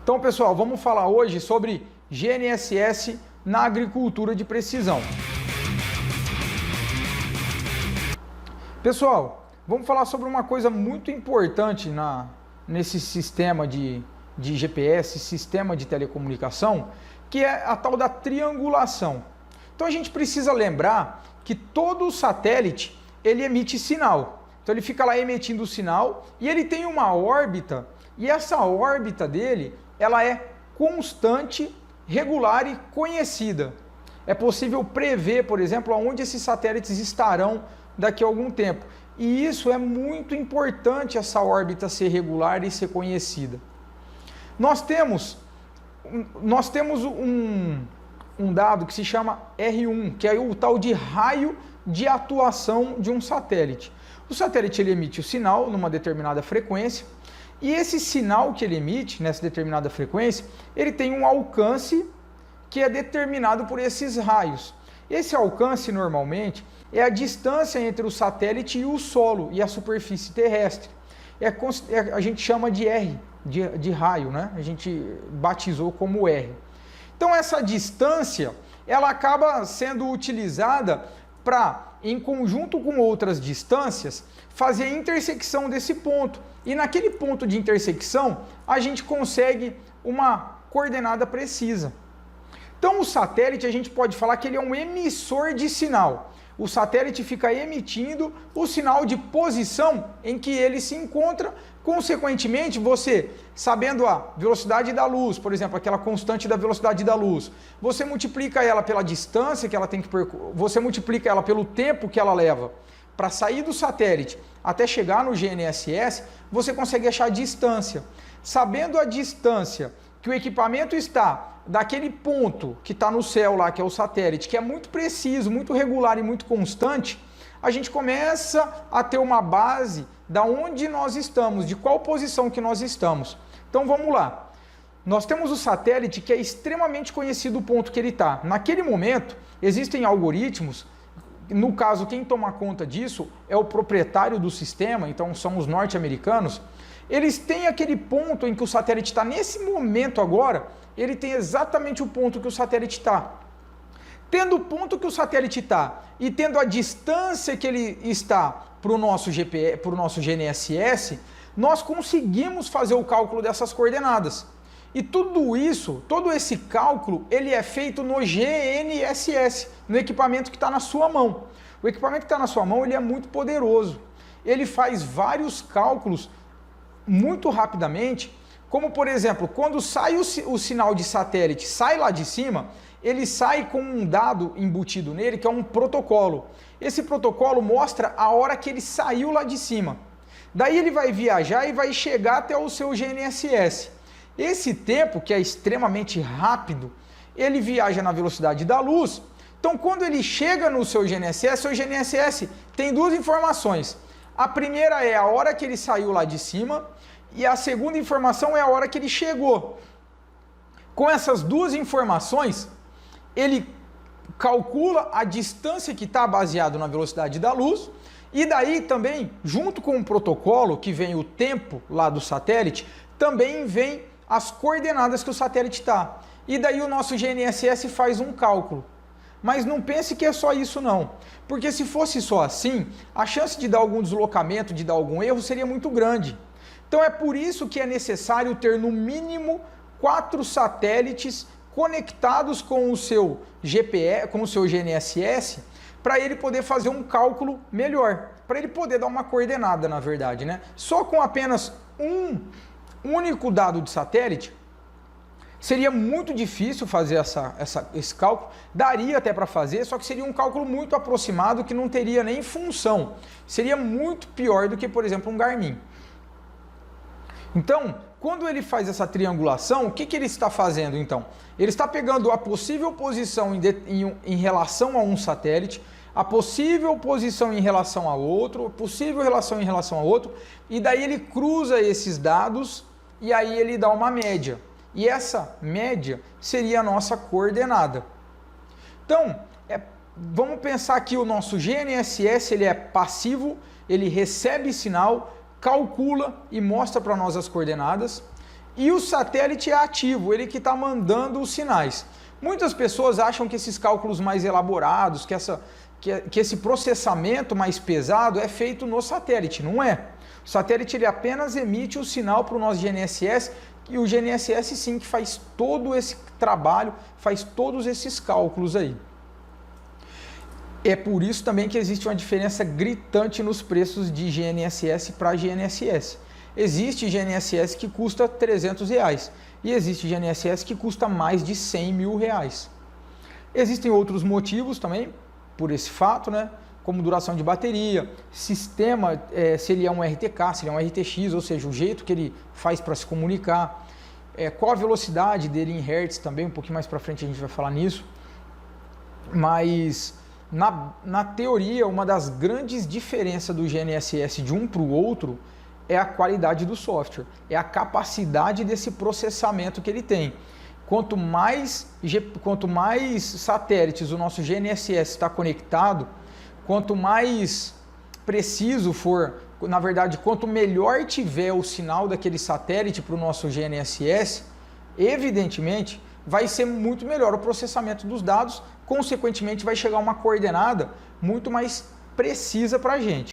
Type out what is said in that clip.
Então, pessoal, vamos falar hoje sobre GNSS na agricultura de precisão. Pessoal, vamos falar sobre uma coisa muito importante nesse sistema de GPS, sistema de telecomunicação, que é a tal da triangulação. Então a gente precisa lembrar que todo satélite ele emite sinal. Então ele fica lá emitindo o sinal e ele tem uma órbita, e essa órbita dele ela é constante, regular e conhecida. É possível prever, por exemplo, aonde esses satélites estarão daqui a algum tempo. E isso é muito importante, essa órbita ser regular e ser conhecida. Nós temos um dado que se chama R1, que é o tal de raio de atuação de um satélite. O satélite ele emite o sinal numa determinada frequência, e esse sinal que ele emite nessa determinada frequência, ele tem um alcance que é determinado por esses raios. Esse alcance normalmente é a distância entre o satélite e o solo e a superfície terrestre. A gente chama de R, de raio, né? A gente batizou como R. Então essa distância, ela acaba sendo utilizada para, em conjunto com outras distâncias, fazer a intersecção desse ponto. E naquele ponto de intersecção, a gente consegue uma coordenada precisa. Então o satélite, a gente pode falar que ele é um emissor de sinal. O satélite fica emitindo o sinal de posição em que ele se encontra. Consequentemente, você, sabendo a velocidade da luz, por exemplo, aquela constante da velocidade da luz, você multiplica ela pela distância que ela tem que percorrer, você multiplica ela pelo tempo que ela leva para sair do satélite até chegar no GNSS, você consegue achar a distância. Sabendo a distância que o equipamento está daquele ponto que está no céu lá, que é o satélite, que é muito preciso, muito regular e muito constante, a gente começa a ter uma base da onde nós estamos, de qual posição que nós estamos. Então vamos lá. Nós temos o satélite que é extremamente conhecido o ponto que ele está. Naquele momento, existem algoritmos, no caso quem toma conta disso é o proprietário do sistema, então são os norte-americanos. Eles têm aquele ponto em que o satélite está nesse momento agora, ele tem exatamente o ponto que o satélite está. Tendo o ponto que o satélite está e tendo a distância que ele está para o nosso GPS, para o nosso GNSS, nós conseguimos fazer o cálculo dessas coordenadas. E tudo isso, todo esse cálculo, ele é feito no GNSS, no equipamento que está na sua mão. O equipamento que está na sua mão, ele é muito poderoso. Ele faz vários cálculos muito rapidamente, como por exemplo, quando sai o sinal de satélite, sai lá de cima, ele sai com um dado embutido nele, que é um protocolo. Esse protocolo mostra a hora que ele saiu lá de cima. Daí ele vai viajar e vai chegar até o seu GNSS. Esse tempo, que é extremamente rápido, ele viaja na velocidade da luz. Então, quando ele chega no seu GNSS tem duas informações. A primeira é a hora que ele saiu lá de cima e a segunda informação é a hora que ele chegou. Com essas duas informações, ele calcula a distância que está baseado na velocidade da luz e daí também, junto com o protocolo, que vem o tempo lá do satélite, também vem as coordenadas que o satélite está. E daí o nosso GNSS faz um cálculo. Mas não pense que é só isso não, porque se fosse só assim, a chance de dar algum deslocamento, de dar algum erro seria muito grande. Então é por isso que é necessário ter no mínimo 4 satélites conectados com o seu GPS, com o seu GNSS, para ele poder fazer um cálculo melhor, para ele poder dar uma coordenada, na verdade, né? Só com apenas um único dado de satélite, seria muito difícil fazer esse cálculo, daria até para fazer, só que seria um cálculo muito aproximado que não teria nem função. Seria muito pior do que, por exemplo, um Garmin. Então, quando ele faz essa triangulação, o que ele está fazendo então? Ele está pegando a possível posição em relação a um satélite, a possível posição em relação a outro, a possível relação em relação a outro, e daí ele cruza esses dados e aí ele dá uma média. E essa média seria a nossa coordenada. Então, vamos pensar que o nosso GNSS ele é passivo, ele recebe sinal, calcula e mostra para nós as coordenadas. e o satélite é ativo, ele que está mandando os sinais. Muitas pessoas acham que esses cálculos mais elaborados, que esse processamento mais pesado é feito no satélite. Não é. O satélite ele apenas emite o sinal para o nosso GNSS, e o GNSS sim que faz todo esse trabalho, faz todos esses cálculos aí. É por isso também que existe uma diferença gritante nos preços de GNSS para GNSS. Existe GNSS que custa R$300 e existe GNSS que custa mais de R$100 mil. Existem outros motivos também por esse fato, né? Como duração de bateria, sistema, se ele é um RTK, se ele é um RTX, ou seja, o jeito que ele faz para se comunicar, qual a velocidade dele em Hertz também, um pouquinho mais para frente a gente vai falar nisso. Mas na teoria, uma das grandes diferenças do GNSS de um para o outro é a qualidade do software, é a capacidade desse processamento que ele tem. Quanto mais satélites o nosso GNSS está conectado, quanto mais preciso for, na verdade, quanto melhor tiver o sinal daquele satélite para o nosso GNSS, evidentemente vai ser muito melhor o processamento dos dados, consequentemente vai chegar uma coordenada muito mais precisa para a gente.